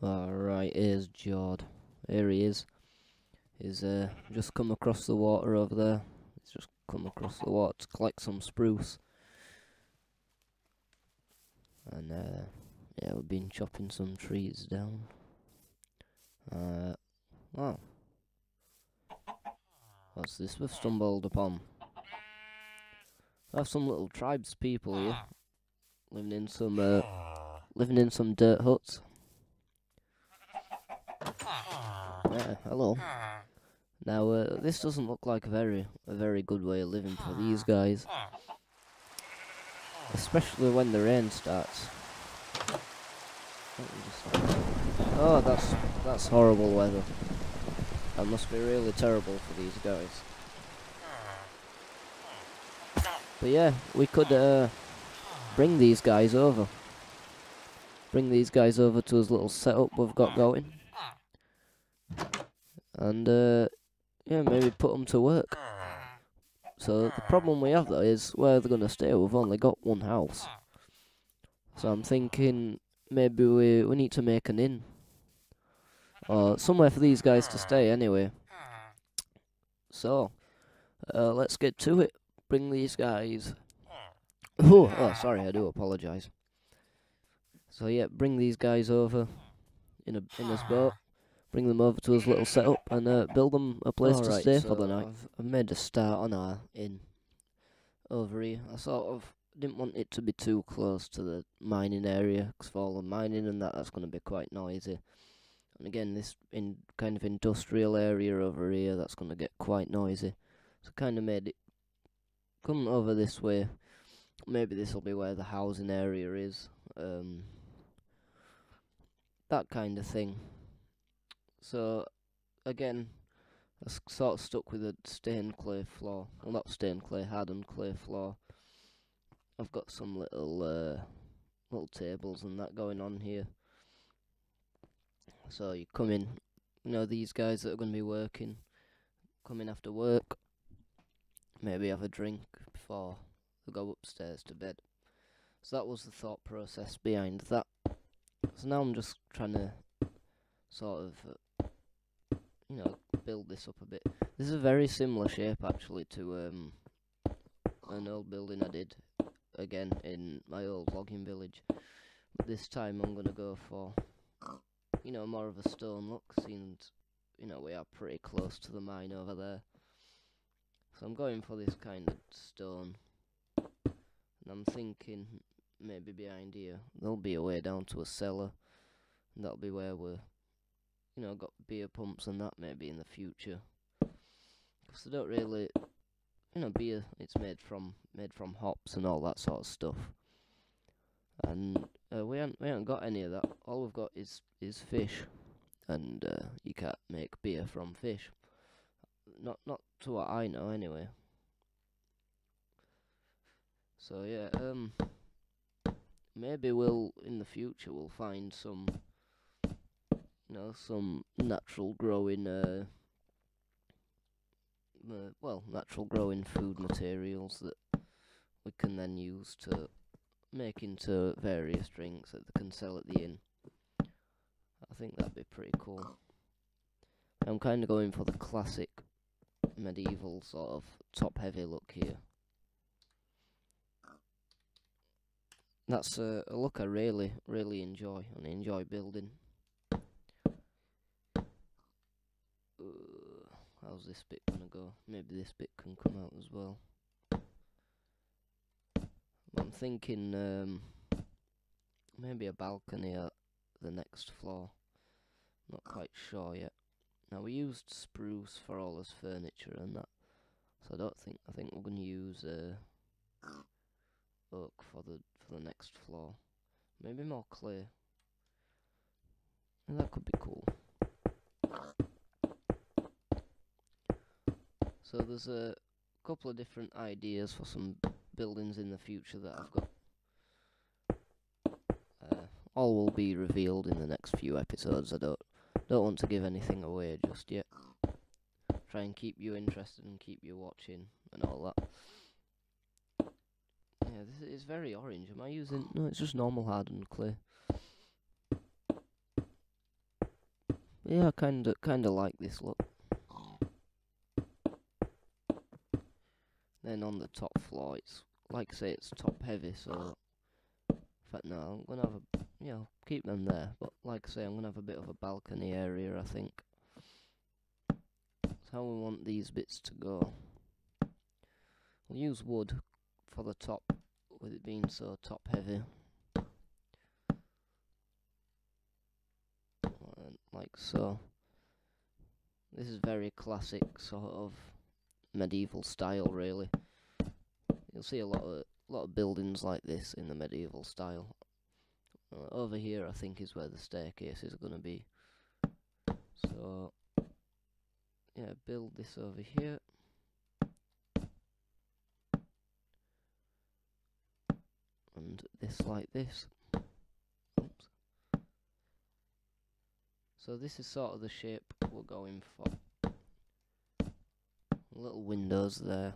Alright, here's Jord. Here he is. He's just come across the water over there. He's just come across the water to collect some spruce. And yeah, we've been chopping some trees down. Wow. What's this we've stumbled upon? We have some little tribes people here. Living in some dirt huts. Yeah, hello. Now, this doesn't look like a very good way of living for these guys, especially when the rain starts. Oh, that's horrible weather. That must be really terrible for these guys. But yeah, we could bring these guys over. Bring these guys over to his little setup we've got going. And yeah, maybe put them to work. So the problem we have though is where they're going to stay. We've only got one house. So I'm thinking maybe we need to make an inn. Or somewhere for these guys to stay anyway. So, let's get to it. Bring these guys... Oh, sorry, I do apologise. So yeah, bring these guys over in his boat. Bring them over to his little setup and build them a place to stay for the night. I've made a start on our inn over here. I sort of didn't want it to be too close to the mining area, because for all the mining and that's going to be quite noisy. And again, this kind of industrial area over here, that's going to get quite noisy. So kind of made it come over this way. Maybe this will be where the housing area is. That kind of thing. So, again, I sort of stuck with a stained clay floor. Well, not stained clay, hardened clay floor. I've got some little tables and that going on here. So you come in, you know, these guys that are going to be working, come in after work, maybe have a drink before they go upstairs to bed. So that was the thought process behind that. So now I'm just trying to sort of, you know, build this up a bit. This is a very similar shape actually to an old building I did again in my old logging village. But this time I'm going to go for, you know, more of a stone look, since, you know, we are pretty close to the mine over there. So I'm going for this kind of stone. And I'm thinking maybe behind here there'll be a way down to a cellar. And that'll be where we're, you know, got beer pumps and that maybe in the future. Because they don't really, you know, beer, it's made from hops and all that sort of stuff. And we haven't got any of that. All we've got is fish, and you can't make beer from fish. Not to what I know, anyway. So yeah, maybe in the future we'll find some, you know, some natural growing, natural growing food materials that we can then use to make into various drinks that they can sell at the inn. I think that'd be pretty cool. I'm kind of going for the classic medieval sort of top-heavy look here. That's a look I really enjoy, and I enjoy building. How's this bit gonna go? Maybe this bit can come out as well. I'm thinking maybe a balcony at the next floor. Not quite sure yet. Now we used spruce for all this furniture and that, so I think we're gonna use oak for the next floor. Maybe more clay. And that could be cool. So there's a couple of different ideas for some buildings in the future that I've got. All will be revealed in the next few episodes. I don't want to give anything away just yet. Try and keep you interested and keep you watching and all that. Yeah, this is very orange. Am I using... No, it's just normal hardened clay. Yeah, kinda like this look. Then on the top floor, it's like I say, it's top heavy. So, in fact, no, I'm gonna have keep them there. But like I say, I'm gonna have a bit of a balcony area, I think. That's how we want these bits to go. We'll use wood for the top, with it being so top heavy. Like so. This is very classic sort of medieval style, really. You'll see a lot of buildings like this in the medieval style. Over here, I think, is where the staircase is going to be. So, yeah, build this over here. And this like this. Oops. So this is sort of the shape we're going for. Little windows there.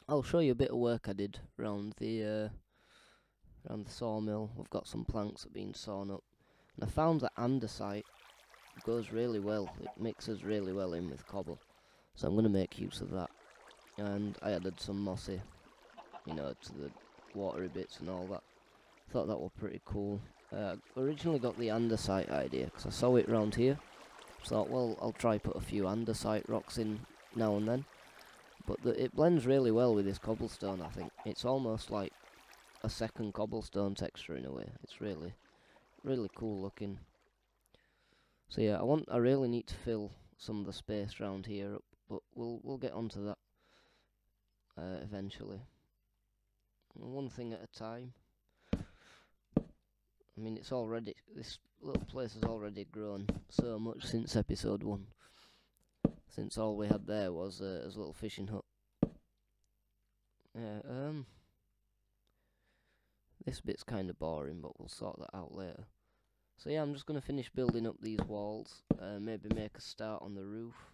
I'll show you a bit of work I did around the sawmill. We've got some planks that have been sawn up. And I found that andesite goes really well. It mixes really well in with cobble. So I'm going to make use of that. And I added some mossy, to the watery bits and all that. Thought that was pretty cool. Originally got the andesite idea because I saw it round here. Thought, well, I'll try put a few andesite rocks in now and then. But it blends really well with this cobblestone, I think. It's almost like a second cobblestone texture in a way. It's really, really cool looking. So yeah, I really need to fill some of the space around here up, but we'll get onto that eventually. One thing at a time. I mean, this little place has already grown so much since episode 1. Since all we had there was a little fishing hut. Yeah, this bit's kind of boring, but we'll sort that out later. So yeah, I'm just going to finish building up these walls, maybe make a start on the roof,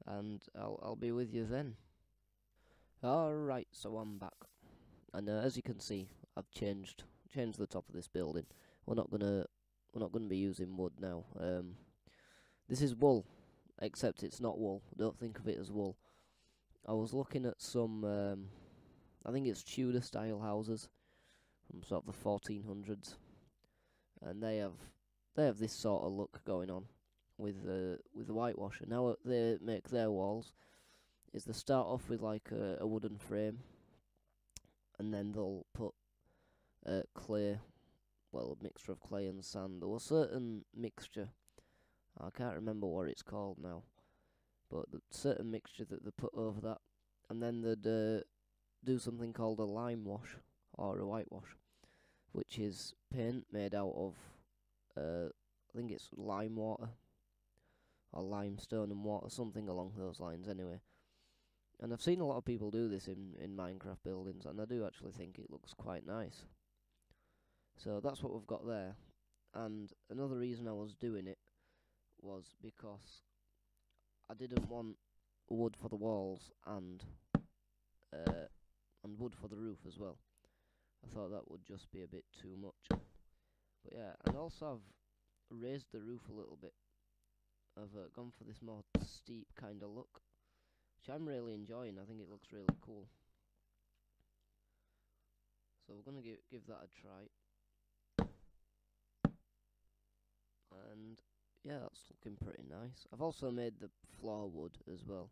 and I'll be with you then. Alright, so I'm back. And as you can see, I've changed the top of this building. We're not gonna be using wood now. This is wool, except it's not wool. Don't think of it as wool. I was looking at some, I think it's Tudor style houses from sort of the 1400s, and they have this sort of look going on with the whitewash. And how they make their walls is they start off with like a wooden frame, and then they'll put clay, well, a mixture of clay and sand. There was a certain mixture, I can't remember what it's called now, but the certain mixture that they put over that, and then they'd do something called a lime wash, or a whitewash, which is paint made out of, I think it's lime water, or limestone and water, something along those lines anyway. And I've seen a lot of people do this in Minecraft buildings, and I do actually think it looks quite nice. So that's what we've got there. And another reason I was doing it was because I didn't want wood for the walls and wood for the roof as well. I thought that would just be a bit too much. But yeah, and also I've raised the roof a little bit. I've gone for this more steep kind of look, which I'm really enjoying. I think it looks really cool. So we're gonna give that a try. And yeah, that's looking pretty nice. I've also made the floor wood as well.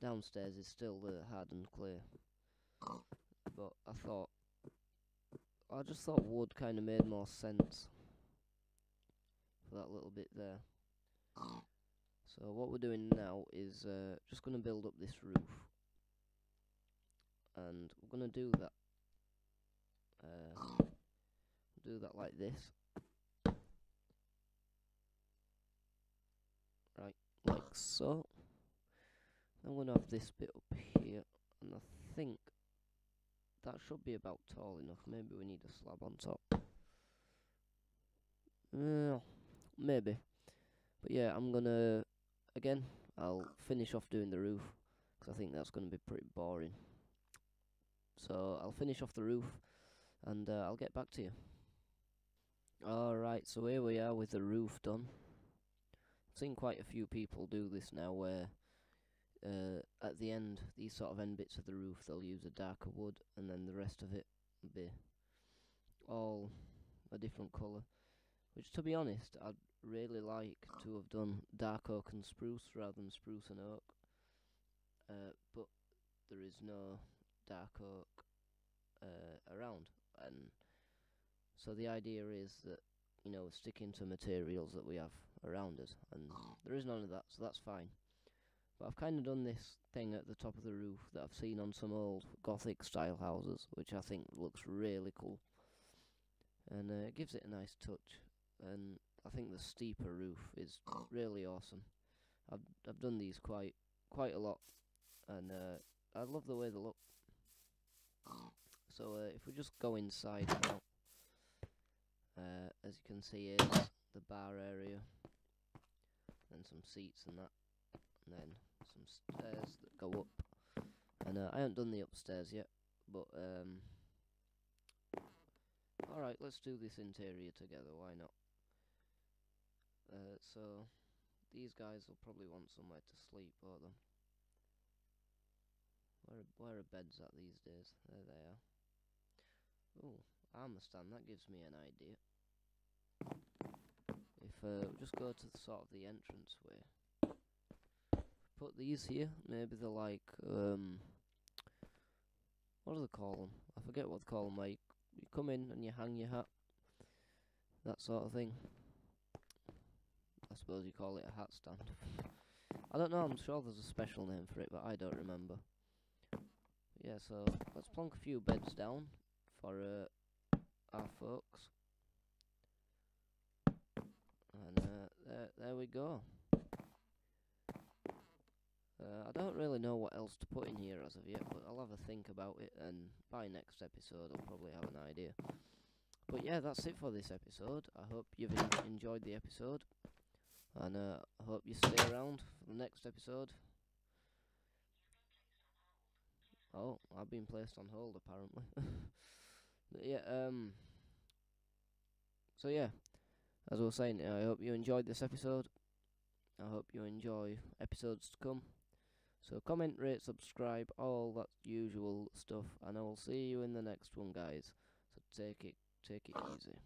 Downstairs is still the hardened clay, but I just thought wood kind of made more sense for that little bit there. So what we're doing now is just going to build up this roof, and we're going to do that. Do that like this, right, like so. I'm going to have this bit up here, and I think that should be about tall enough. Maybe we need a slab on top. Maybe. But yeah, I'm gonna, again, I'll finish off doing the roof, because I think that's going to be pretty boring. So I'll finish off the roof, and I'll get back to you. Alright, so here we are with the roof done. seen quite a few people do this now, where at the end, these sort of end bits of the roof, they'll use a darker wood, and then the rest of it will be all a different colour. Which, to be honest, I'd really like to have done dark oak and spruce rather than spruce and oak. But there is no dark oak around, and so the idea is that, sticking to materials that we have around us, and there is none of that, so that's fine. But I've kind of done this thing at the top of the roof that I've seen on some old Gothic style houses, which I think looks really cool, and it gives it a nice touch. And I think the steeper roof is really awesome. I've done these quite a lot, and I love the way they look. So if we just go inside now, as you can see, here's the bar area, and some seats and that, and then some stairs that go up. And I haven't done the upstairs yet, but alright, let's do this interior together, why not? So these guys will probably want somewhere to sleep, won't they? Where are beds at these days? There they are. Oh, armour stand, that gives me an idea. If we just go to sort of the entrance way, put these here, maybe they're like, what do they call them? I forget what they call them, like, you come in and you hang your hat, that sort of thing. I suppose you call it a hat stand. I don't know, I'm sure there's a special name for it, but I don't remember. Yeah, so let's plonk a few beds down for our folks. And there we go. I don't really know what else to put in here as of yet, but I'll have a think about it, and by next episode I'll probably have an idea. But yeah, that's it for this episode. I hope you've enjoyed the episode, and I hope you stay around for the next episode. Oh, I've been placed on hold apparently. Yeah, so yeah, as I was saying, I hope you enjoyed this episode. I hope you enjoy episodes to come. So comment, rate, subscribe, all that usual stuff, and I will see you in the next one, guys. So take it easy.